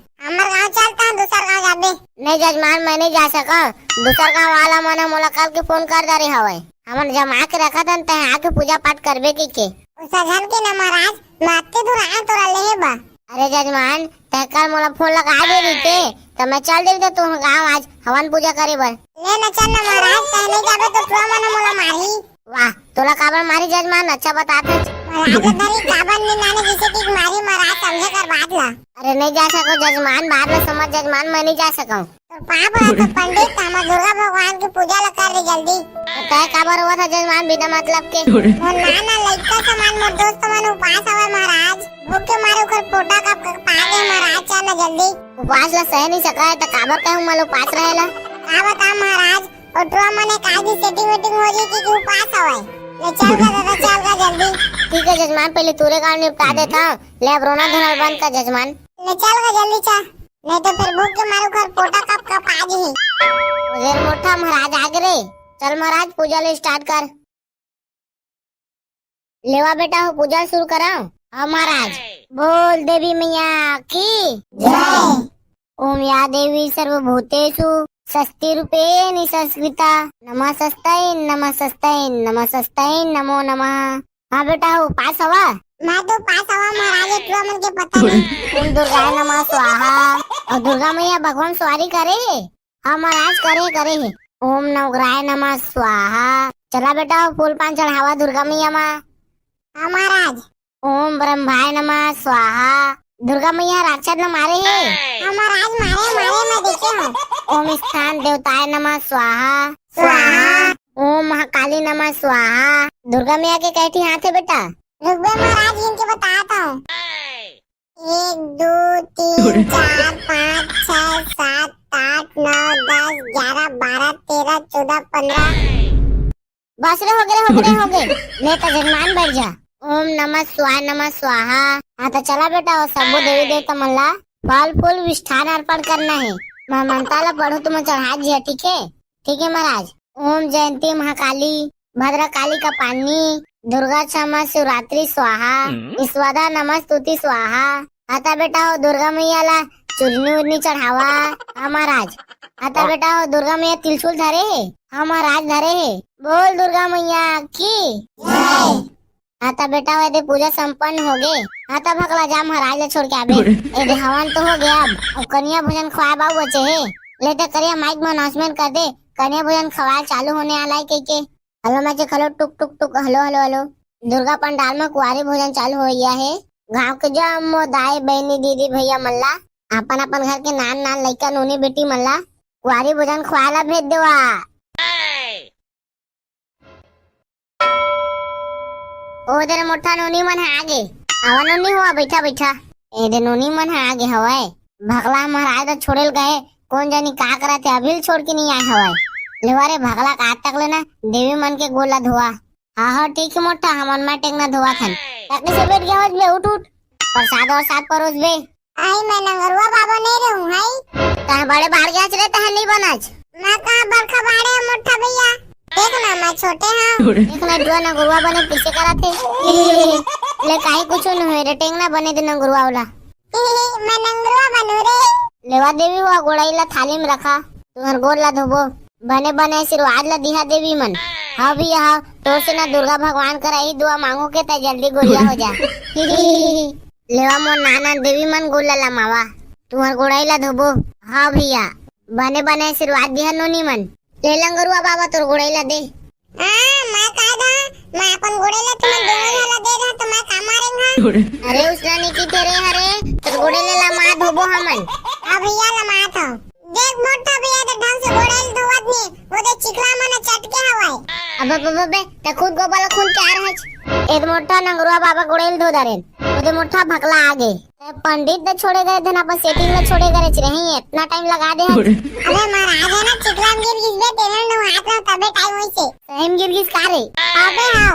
नहीं जजमान मैं नहीं जा सका, दूसर गाँव वाला मने मोला कल के फोन कर दे रहे हवे। हमन जमा के रखा था ते आके पूजा पाठ करबे के। उसा घर के ना महाराज माते दूर आए तोरा ले बा। अरे जजमान ते कल मोला फोन लगा दे रही तो मैं चल देवी तू गाँव आज हवन पूजा करे बर। ले न चल ना महाराज, तय नहीं जाबे तो तुआ मन मोला मारी। वाह तोला काबर मारी जजमान, अच्छा बताते। महाराज धरी काबर ने नाने जिसे की मारी महाराज समझे कर बात ला। अरे नहीं जा सको जजमान, बाद में समझ जजमान, मैं नहीं जा सकूं। तो पाप है तो पंडित हम दुर्गा भगवान की पूजा ला कर रे जल्दी। तय काबर हुआ था जजमान बिना मतलब के? मोर नाना लइका समान मोर दोस्त मन उपास हवे महाराज, भूख के मारे ओकर पोटा का पागे महाराज, चल ना जल्दी। उपवास ला सह नहीं सका है तो काबर कहूँ मैं उपास रहेला। का बता महाराज, और तुआ मने काजी सेटिंग वेटिंग हो जी की उपास हवे। ले चल गा दादा, चल गा जल्दी। ठीक है जजमान, पहले तूरे काम निपटा देता हूँ। ले अब रोना धोना बंद कर जजमान। ले चल गा जल्दी चल, नहीं तो फिर भूख के मारे घर पोटा कप आ जी। उधर मोटा महाराज आगे रे, चल महाराज पूजा ले स्टार्ट कर। लेवा बेटा हो पूजा शुरू कराओ। हाँ महाराज। बोल देवी मैया की जय। ओम या देवी सर्वभूतेषु स्वस्ति रूपेण संस्कृता नमस्तै नमस्तै नमस्तै नमो नमः। हाँ बेटा हो पास हवा। मैं तो पास हवा महाराज, तुआ मन के पता नहीं। ओम दुर्गा नमः स्वाहा। और दुर्गा मैया भगवान सवारी करे। हाँ महाराज करे करे। ओम नवग्रहाय नमः स्वाहा। चला बेटा हो फूल पान चढ़ावा दुर्गा मैया माँ। हाँ महाराज। ओम ब्रह्माय नमः स्वाहा। दुर्गा मैया राक्षस न मारे है। हाँ महाराज मारे मारे मैं देखे हूँ। ओम स्थान देवताय नमः स्वाहा। स्वाहा। ओम महाकाली नमः स्वाहा। दुर्गा मैया के कैठी हाथ है बेटा? रुक बे महाराज, इनके बताता हूँ। 1 2 3 4 5 6 7 8 9 10 11 12 13 14 15। बस रे हो गए। ले तो जजमान बैठ जा। ओम नमः शिवाय नमः स्वाहा। हाँ तो चला बेटा, और सबो देवी देवता मन ला फल फूल विष्ठान अर्पण करना है। मैं मंत्र ला पढ़ू तो मैं चढ़ा दिया, ठीक है? ठीक है महाराज। ओम जयंती महाकाली भद्रकाली का पानी दुर्गा क्षमा शिवरात्रि स्वाहा। ईश्वरा नमस्तुति स्वाहा। आता बेटा हो दुर्गा मैया ला चुन्नी उन्नी चढ़ावा। हाँ महाराज। आता बेटा हो दुर्गा मैया त्रिशूल धरे है। हाँ महाराज धरे है। बोल दुर्गा मैया की जय। आता बेटा हो पूजा संपन्न हो गए। आता भगला जा महाराज ले छोड़ के आबे। ए हवन तो हो गया, अब कन्या भोजन खवा बाबू बचे है। लेते करिया माइक में अनाउंसमेंट कर दे, कन्या भोजन खवा चालू होने वाला है के। हेलो मैचे खलो टुक टुक टुक, hello hello hello. Durga pandal में कुआरी भोजन चालू हो गया है। गाँव के जम्मो दाई बहनी दीदी भैया मल्ला अपन अपन घर के नान नान लइका नोनी बेटी मल्ला कुआरी भोजन खवाला भेज देवा। ओदर मोटा नोनी मन है आगे। आवा नोनी हुआ बैठा बैठा। ए नोनी मन है आगे हवाए। भगला महाराज तो छोड़ल गए, कौन जानी का करते अभी छोड़ के नहीं आए हवाए। लेवारे भगला का तक लेना देवी मन के गोला धोआ। हाँ ठीक है मोटा, हमन में टेकना धोआ थन। टकने से बैठ गया हो बे, उठ उठ प्रसाद और साथ परोस बे। आई मैं नंगरुआ बाबा नहीं रहूं हाई। तह बड़े बाहर गया चले तह नहीं बनाच। मैं कहाँ बरखा बाड़े मोटा भैया, देखना मैं छोटे हाँ। देखना दुआ ना गुरुआ बने पीछे करा थे। ले काहे कुछ न होए रे, टेंगना बने दे न गुरुआ वाला। मैं नंगरुआ बनू रे। लेवा देवी हुआ गोड़ाई ला थाली में रखा, तुम्हार गोड़ ला धोबो। बने बने आशीर्वाद ला दिहा देवी मन। हाँ भैया हाँ, तो से ना दुर्गा भगवान करा ही दुआ मांगो के ता जल्दी गोलिया हो जा। लेवा मोर नाना देवी मन गोला ला मावा, तुम्हार गोड़ाई ला धोबो। हाँ भैया बने बने आशीर्वाद दिहा नोनी मन। ले लंगरुआ बाबा तोर गोड़ाई ला दे। मैं कहा था मैं अपन गोड़े ला तुम्हें दोनों ला दे रहा तो मैं काम मारेंगा। अरे उसला नहीं की तेरे हरे तोर गोड़े ले ला मा धोबो हमन। हाँ भैया ला मा था। देख मोटा भैया तो ढंग से गोड़े ला धोवत नहीं, वो दे चिकला मना चटके हवाए। अब बे ते खुद गोबाला खून के आ रहच। एक मोटा नंगरुआ बाबा गोड़े ला धो दारेन, ओदे मोटा भकला आगे। पंडित ने छोड़े गए थे ना, पर सेटिंग में छोड़े गए रही, इतना टाइम लगा दे। अबे महाराज है ना चिकला में गिर गिस बे तेरे ने हाथ में तबे टाइम होई से। सहीम गिर गिस का रे। अबे हां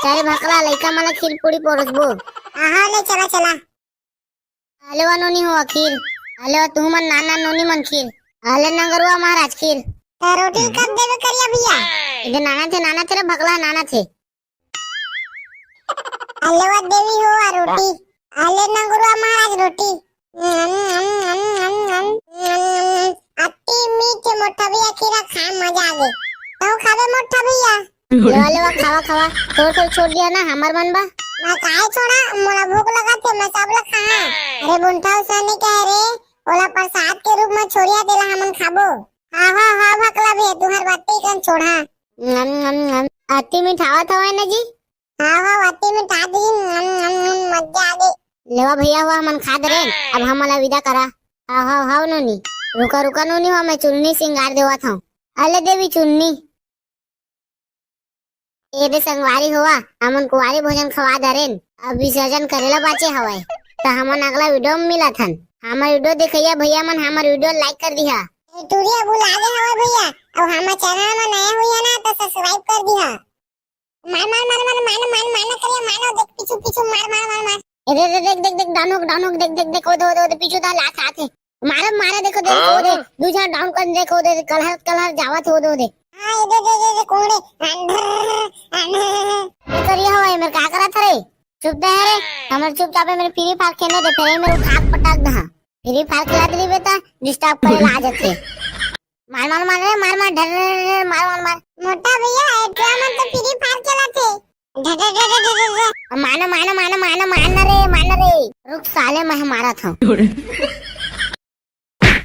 चारे भकला लइका मला खीर पूरी परोसबो। हां ले चला चला। आले वा नोनी हो खीर, आले तू मन नाना नोनी मन खीर, आले नंगरुआ महाराज खीर। तो रोटी कब देवे करिया भैया? इधर नाना थे भकला नाना थे। अल्लेवा देवी हो रोटी, आले नंगरुआ महाराज रोटी। मोटा भैया खीरा खा मजा आ गई तो खावे मोटा भैया लेवा लेवा खावा खावा थोड़ा छोड़ दिया ना हमार मन बा। मैं काहे छोड़ा मोला भूख लगा थे मैं सब लोग खा अरे बुंठा उसने कह रे ओला प्रसाद के रूप में छोड़िया देला हमन खाबो हाँ भकला भे तुहर बाती कन छोड़ा अति मिठावा था ना जी। हाँ बाती में टा दी मजा आ गई लेवा भैया हुआ मन खा दे रे अब हम वाला विदा करा। हाँ नोनी रुका नोनी हुआ मैं चुन्नी सिंगार देवा था। अले देवी चुन्नी एदे संगवारी हुआ हमन कुवारी भोजन खवा दरेन अब विसर्जन करेला बाचे हवाए तो हमन अगला वीडियो में मिला थन। हमार वीडियो देखिया भैया मन हमार वीडियो लाइक कर दिया टूरिया बुला दे हवा भैया और हमारे चैनल में नया हुई है ना तो सब्सक्राइब कर दिया मार करिए मारो देख पीछू मार देख डाउनोक देख ओदे पीछू दा लात आथे मारा देखो ओदे दूसरा डाउन कर देखो ओदे कलहर जावत ओदे हां दे कोड़े करिया हवाए मेरे का करा था रे चुप दे रे हमर चुपचाप मेरे फ्री फायर खेलने दे फिर मेरे उठा पटाक दा फ्री फायर खिला दे बेटा डिस्टर्ब करे ला जाते मार डर मार मोटा भैया एटला मन तो फ्री फायर खेलते माना रे रुक साले मैं मारा था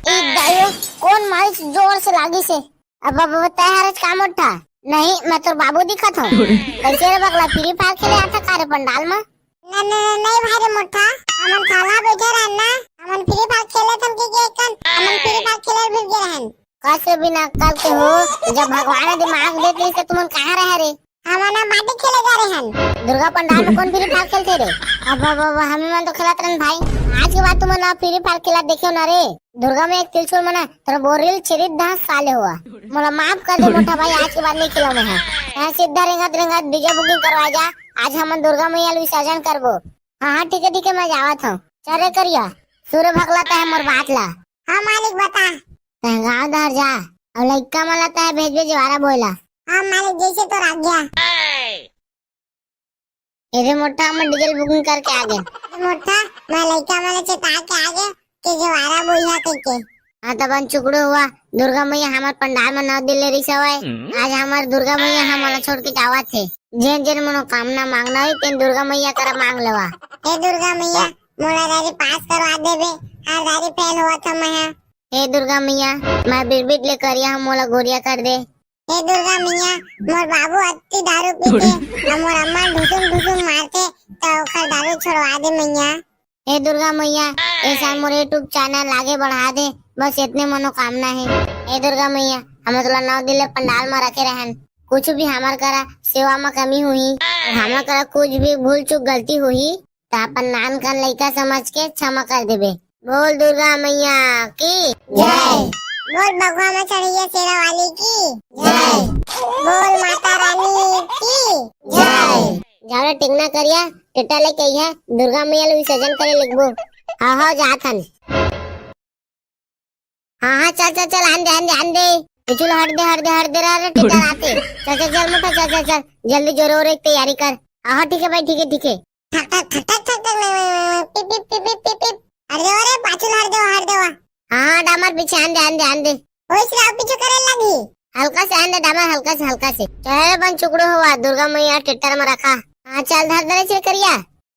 एक दायो कौन मारिस जोर से लागी से अब तैयार काम उठा नहीं मैं तो बाबू दिखा था कैसे रे बगला फ्री फायर खेले आता कारे पंडाल में नहीं भाई मोटा हमन खाला बैठे रहना हमन फ्री फायर खेले तम के कन हमन फ्री फायर खेले बिल के रहन कैसे बिना कल के हो जब भगवान दिमाग देते से तुम कहां रह रे हमना बाटी खेले जा रहे हैं दुर्गा पंडाल में कौन फ्री फायर खेलते रे अब हमें मन तो खेलत रहन भाई आज के बाद तुम ना फ्री फायर खेला देखियो ना रे दुर्गा में एक तिलचुल मना तेरा बोरिल छिरित 10 साले हुआ मोला माफ कर दे मोटा भाई आज के बाद नहीं खिलाऊं मैं यहाँ सीधा रेंगा डीजे बुकिंग करवा जा आज हम दुर्गा मैया विसर्जन करबो। हाँ ठीक है मैं जावत हूँ चले करिया सूर्य भगलाता है मोर बात ला। हाँ मालिक बता गाँव दहर जा और लड़का मलाता है भेज वारा बोला। हाँ मालिक जैसे तो आ गया इधर मोटा हम डीजल बुकिंग करके आ गए मोटा मैं लड़का वाले चेता के आ गया के जवारा बोइया करके हाँ तब चुकड़ो हुआ दुर्गा मैया हमार पंडाल में नौ दिल रही सवाए आज हमार दुर्गा मैया हमारा छोड़ के जावा थे जेन मनोकामना मांगना हुई तेन दुर्गा मैया करा मांग लेवा। हे दुर्गा मैया मोला दादी पास करवा देबे हर दादी फेल हुआ था मैं हे दुर्गा मैया मैं बिरबिट ले करिया हम मोला गोरिया कर दे। हे दुर्गा मैया मोर बाबू अति दारू पीते और मोर अम्मा ढुसुम मारते तो ओकर दारू छोड़वा दे मैया। हे दुर्गा मैया ऐसा मोर यूट्यूब चैनल आगे बढ़ा दे बस इतने मनोकामना है। हे दुर्गा मैया हम तो 9 दिन पंडाल में रखे रहन कुछ भी हमार करा सेवा में कमी हुई हमार करा कुछ भी भूल चूक गलती हुई तो अपन नान का लड़का समझ के क्षमा कर देबे। बोल दुर्गा मैया की जय। बोल भगवान में चढ़िया शेरा वाली की जय। बोल माता रानी की जय। जाओ टिकना करिया टेटा लेके है दुर्गा मैया विसर्जन करे लिखबो। हाँ जाथन हाँ चल आंदे बिचुल हट दे रे टेटा आते चल मोटा चल जल्दी जोर एक तैयारी कर। हाँ ठीक है भाई ठीक है ठक पिप अरे पाछुल हट दे हाँ डामर पीछे आंदे ओए श्राव पीछे करे लगी हल्का से आंदे डामर हल्का से चल बन चुकड़ो हुआ दुर्गा मैया टेटर में रखा। हाँ चल धर से करिया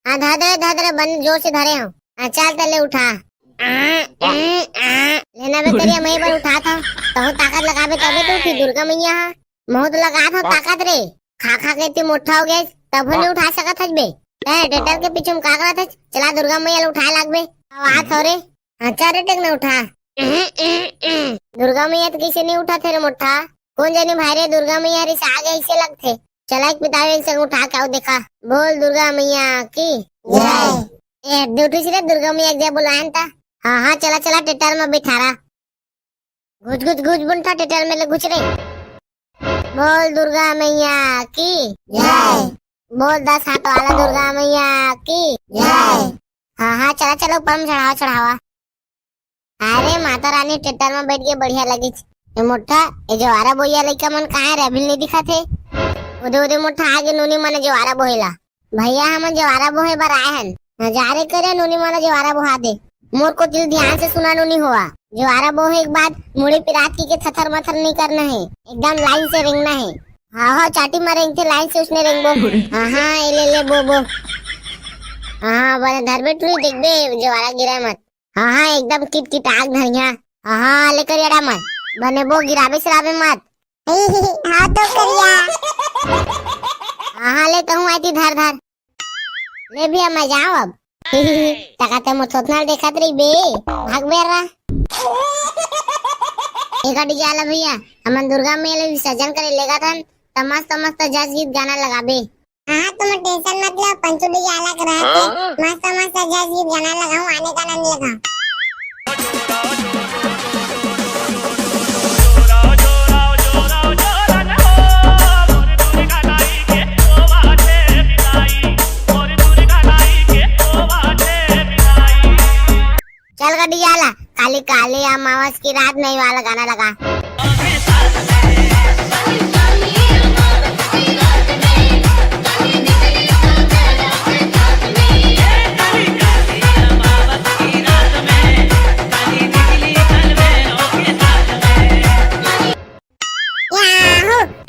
हाँ धर बन जोर से धरे हो। हाँ चल तले उठा लेना में करिया मैं पर उठा था तो ताकत लगाबे तबे तो उठी दुर्गा मैया बहुत लगा था ताकत रे खा के इतनी मोटा हो गए तब नहीं उठा सकत हज बे टेटर के पीछे में का करा था चला दुर्गा मैया उठा लागबे आवाज हो रे। अच्छा रे टेक न उठा दुर्गा मैया तो किसी नहीं उठा थे रे मोटा कौन जाने भाई रे दुर्गा मैया रे आगे ऐसे लगते चला एक पितावे से उठा के आओ देखा। बोल दुर्गा मैया की जय। ए ड्यूटी से दुर्गा मैया जय बुलान था। हाँ चला टेटर में बैठा रहा घुस बुंठा टेटर में ले घुस रे। बोल दुर्गा मैया की जय। बोल 10 हाथ वाला दुर्गा मैया की जय। हाँ चला ऊपर में चढ़ावा। अरे माता रानी टेटर में बैठ के बढ़िया लगी मोटा ये जवारा बोइया लड़का मन कहाँ रे अभी नहीं दिखा थे उदे मोटा आगे नूनी मन जवारा बोहेला भैया हम जवारा बोहे बर आए हन नजारे करे नूनी मन जवारा बोहा दे। मोर को दिल ध्यान से सुनानो नहीं हुआ। जो आरा बो है एक बात मुड़ी पिरात की के थथर मथर नहीं करना है, एकदम लाइन से रेंगना है। हाँ चाटी में रेंगते लाइन से उसने रेंगबो। हाँ ले बो। हाँ बने धर बे टूरी देख बे जो आरा गिरा मत। हाँ एकदम किट आग धरिया। हाँ ले करिया मत बने बो गिराबे सराबे मत। हाँ तो करिया। हाँ लेता हूँ आई धर ले भी मैं जाऊँ अब। टका मोर थोथनाल देखत रही बे भाग बे रहा। एक डीजे आला भैया हमन दुर्गा मेले विसर्जन करे लेगा था त मस्त जज गीत गाना लगाबे। हाँ तुम टेंशन मत लो, पंचू डीजे आला करा के मस्त जज गीत गाना लगाऊं, आने का नहीं लगा। चल गड्डी आला काली काली अमावस की रात नहीं वाला गाना लगा।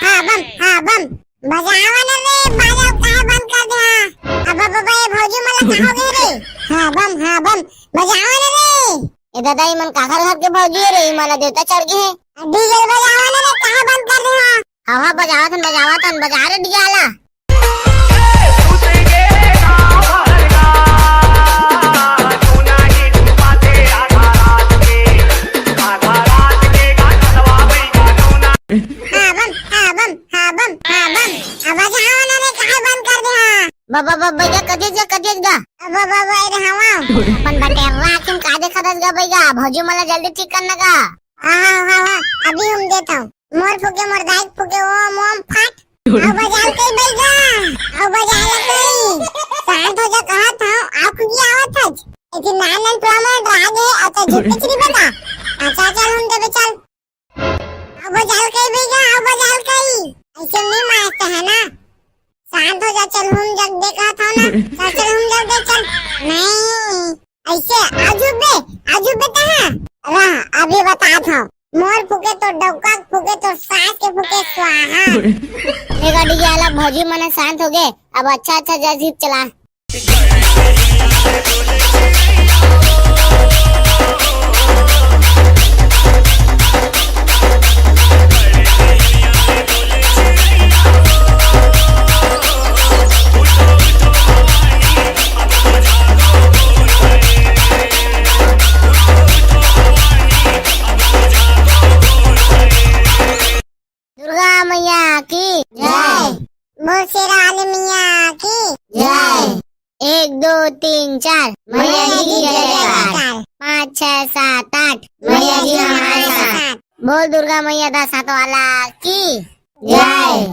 हाँ बम बजावा ना रे, बाजा काहे बंद कर दे। अब ये भौजी मला कहोगे रे। हाँ बम बजावा ना रे। ए दादा ई मन काखर घर के भौजी रे, ई मला देवता चढ़ गए है। डीजे बजावा ना रे, काहे बंद कर दे। हाँ बजावतन बजा रे डीजे आला। बाबा बैगा कदेज गा पण बटे राखिन कादे खदस गा बैगा भौजी मला जल्दी ठीक करना गा। हाँ अभी हम देता हूँ। मोर फुके मोर गाय फुके ओम फट। अब बजाल कई बैगा, अब बजाला कई शांत हो जा कहा था। आप की आवत है इतनी नानन प्रमाण राग है अत झुक चली बता। अच्छा चल हम देबे चल। अब बजाल कई बैगा, अब बजाल कई ऐसे नहीं मारते है ना। शांत हो जा, चल हम जग देखा था ना। चल हम जग दे चल। नहीं ऐसे आजू बेटा है रहा। अभी बता था मोर फुके तो डौका फुके तो सास के फुके स्वाहा। एक डीजे आला भौजी मने शांत हो गए, अब अच्छा जज गीत चला। दुर्गा मैया की जय, बोसेरा वाली मियाँ की जय। 1 2 3 4 मैया जी की जय। 5 6 7 8 मैया जी हमारे साथ। बोल दुर्गा मैया 10 हाथ वाला की जय।